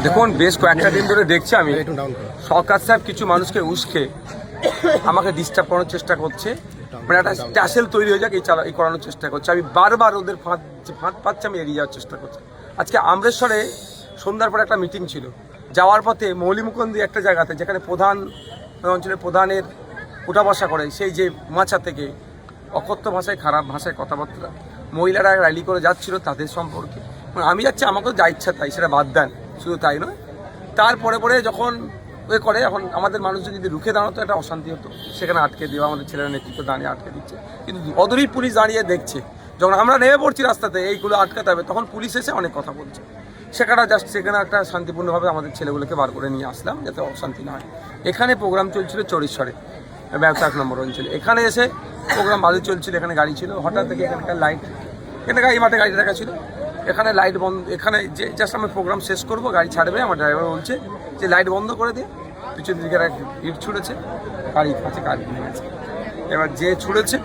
দেখুন, বেশ কয়েকটা দিন ধরে দেখছি আমি সরকার সাহেব কিছু মানুষকে উস্কে আমাকে ডিস্টার্ব করানোর চেষ্টা করছে, মানে একটা ট্যাসেল তৈরি হয়ে যাক এই করানোর চেষ্টা করছে। আমি বারবার ওদের ফাঁদ পাচ্ছে, আমি এড়িয়ে যাওয়ার চেষ্টা করছি। আজকে আমরেশ্বরে সন্ধ্যার পরে একটা মিটিং ছিল, যাওয়ার পথে মৌলিমুকুন্দি একটা জায়গাতে যেখানে প্রধান অঞ্চলের প্রধানের উঠা বসা করে, সেই যে মাচা থেকে অকথ্য ভাষায় খারাপ ভাষায় কথাবার্তা, মহিলারা র্যালি করে যাচ্ছিল তাদের সম্পর্কে। আমি যাচ্ছি, আমাকেও যা ইচ্ছা তাই, সেটা বাদ দেন। শুধু তাই নয়, তারপরে যখন করে, এখন আমাদের মানুষজন যদি রুখে দাঁড়াতো একটা অশান্তি হতো, সেখানে আটকে দেওয়া, আমাদের ছেলেরা নেতৃত্ব দাঁড়িয়ে আটকে দিচ্ছে। কিন্তু অদূরই পুলিশ দাঁড়িয়ে দেখছে, যখন আমরা নেমে পড়ছি রাস্তাতে এইগুলো আটকাতে হবে, তখন পুলিশ এসে অনেক কথা বলছে। সেখানে একটা শান্তিপূর্ণভাবে আমাদের ছেলেগুলোকে বার করে নিয়ে আসলাম, যাতে অশান্তি না হয়। এখানে প্রোগ্রাম চলছিল চরিশ্বরে, ব্যবসা 1 নম্বর অঞ্চলে। এখানে এসে প্রোগ্রাম ভালো চলছিল, এখানে গাড়ি ছিল, হঠাৎ থেকে এখানকার লাইট, এই মাঠে গাড়ি রাখা ছিল, এখানে লাইট বন্ধ। এখানে যে জাস্ট আমি প্রোগ্রাম শেষ করবো, গাড়ি ছাড়বে, আমার ড্রাইভার বলছে যে লাইট বন্ধ করে দিয়ে পিছন দিকে ইট ছুঁড়েছে, গাড়ি কাছে গাড়ি ভেঙে গেছে। এবার যে ছুঁড়েছে,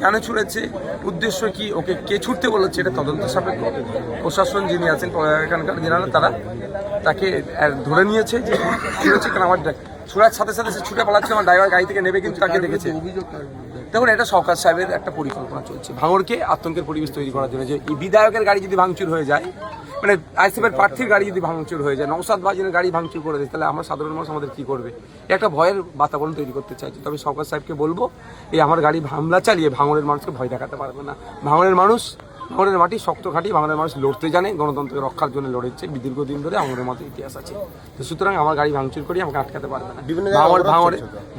কেন ছুঁড়েছে, উদ্দেশ্য কি, ওকে কে ছুটতে বলেছে, এটা তদন্ত সাপেক্ষ। প্রশাসন যিনি আছেন এখানকার জেনারেল, তারা তাকে ধরে নিয়েছে যে ছুঁড়েছে। কারণ আমার ছুঁড়ার সাথে সাথে সে ছুটে পালাচ্ছে, আমার ড্রাইভার গাড়ি থেকে নেবে, কিন্তু তাকে দেখেছে। দেখুন, এটা সরকার সাহেবের একটা পরিকল্পনা চলছে, ভাঙড়কে আতঙ্কের পরিবেশ তৈরি করার জন্য। যে এই বিধায়কের গাড়ি যদি ভাঙচুর হয়ে যায়, মানে আইসিএফের প্রার্থীর গাড়ি যদি ভাঙচুর হয়ে যায়, নওশাদ বাজিনের গাড়ি ভাঙচুর করে দেয়, তাহলে আমরা সাধারণ মানুষ আমাদের কী করবে? একটা ভয়ের বাতাবরণ তৈরি করতে চাইছে। তবে সরকার সাহেবকে বলবো, এই আমার গাড়ি হামলা চালিয়ে ভাঙড়ের মানুষকে ভয় দেখাতে পারবে না। ভাঙড়ের মাটি শক্ত ঘাঁটি, ভাঙড়ের মানুষ লড়তে জানে, গণতন্ত্রকে রক্ষার জন্য লড়েছে দীর্ঘদিন ধরে, ভাঙড়ের মতো ইতিহাস আছে। তো সুতরাং আমার গাড়ি ভাঙচুর করি আমাকে আটকাতে পারবে না।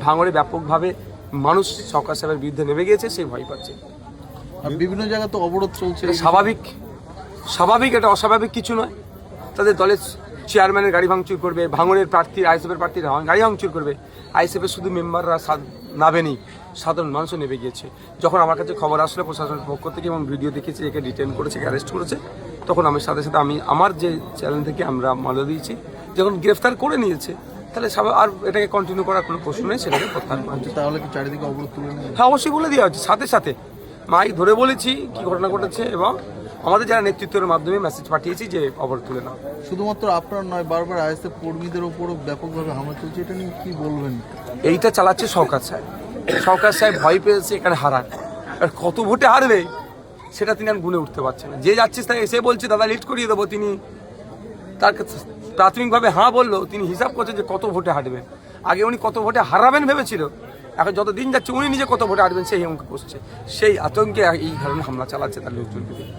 ভাঙড়ে ব্যাপকভাবে মানুষ সরকার সাহেবের বিরুদ্ধে নেমে গিয়েছে, সেই ভয় পাচ্ছে। বিভিন্ন জায়গায় তো অবরোধ চলছে, স্বাভাবিক, এটা অস্বাভাবিক কিছু নয়। তাদের দলের চেয়ারম্যানের গাড়ি ভাঙচুর করবে, ভাঙড়ের প্রার্থী আইএসএফের প্রার্থীর গাড়ি ভাঙচুর করবে। আইএসএফের শুধু মেম্বাররা নাবেনি, সাধারণ মানুষও নেমে গিয়েছে। যখন আমার কাছে খবর আসলো প্রশাসনের পক্ষ থেকে এবং ভিডিও দেখেছি, একে ডিটেন করেছে, অ্যারেস্ট করেছে, তখন আমি সাথে আমি আমার যে চ্যানেল থেকে আমরা মালা দিয়েছি, যখন গ্রেফতার করে নিয়েছে, তাহলে আর এটাকে কন্টিনিউ করার কোনো প্রশ্ন নেই, সেটাকে প্রত্যাহার করা হচ্ছে। তাহলে কি চারিদিকে অবরোধ তুলে নেবে? হ্যাঁ, অবশ্যই বলে দেওয়া হচ্ছে। সাথে মাইক ধরে বলেছি কি ঘটনা ঘটেছে, এবং আমাদের যারা নেতৃত্বের মাধ্যমে মেসেজ পাঠিয়েছি যে অবরোধ তুলে নাও। শুধুমাত্র আপনার নয়, বারবার আইএসএফ কর্মীদের উপরও ব্যাপকভাবে হামলা চলছে, এটা নিয়ে কি বলবেন? এইটা চালাচ্ছে সরকার সাহেব ভয় পেয়েছে এখানে হারার। আর কত ভোটে হারবে সেটা তিনি আর গুনে উঠতে পারছেন না। যে যাচ্ছিস তাই এসে বলছে দাদা লিড করিয়ে দেবো, তিনি তার প্রাথমিকভাবে হ্যাঁ বললো, তিনি হিসাব করছেন যে কত ভোটে হারবেন। আগে উনি কত ভোটে হারাবেন ভেবেছিল, এখন যত দিন যাচ্ছে উনি নিজে কত ভোটে হারবেন সেই অঙ্ক করছে। সেই আতঙ্কে এই ধরনের হামলা চালাচ্ছে তার লোকজনকে দিয়ে।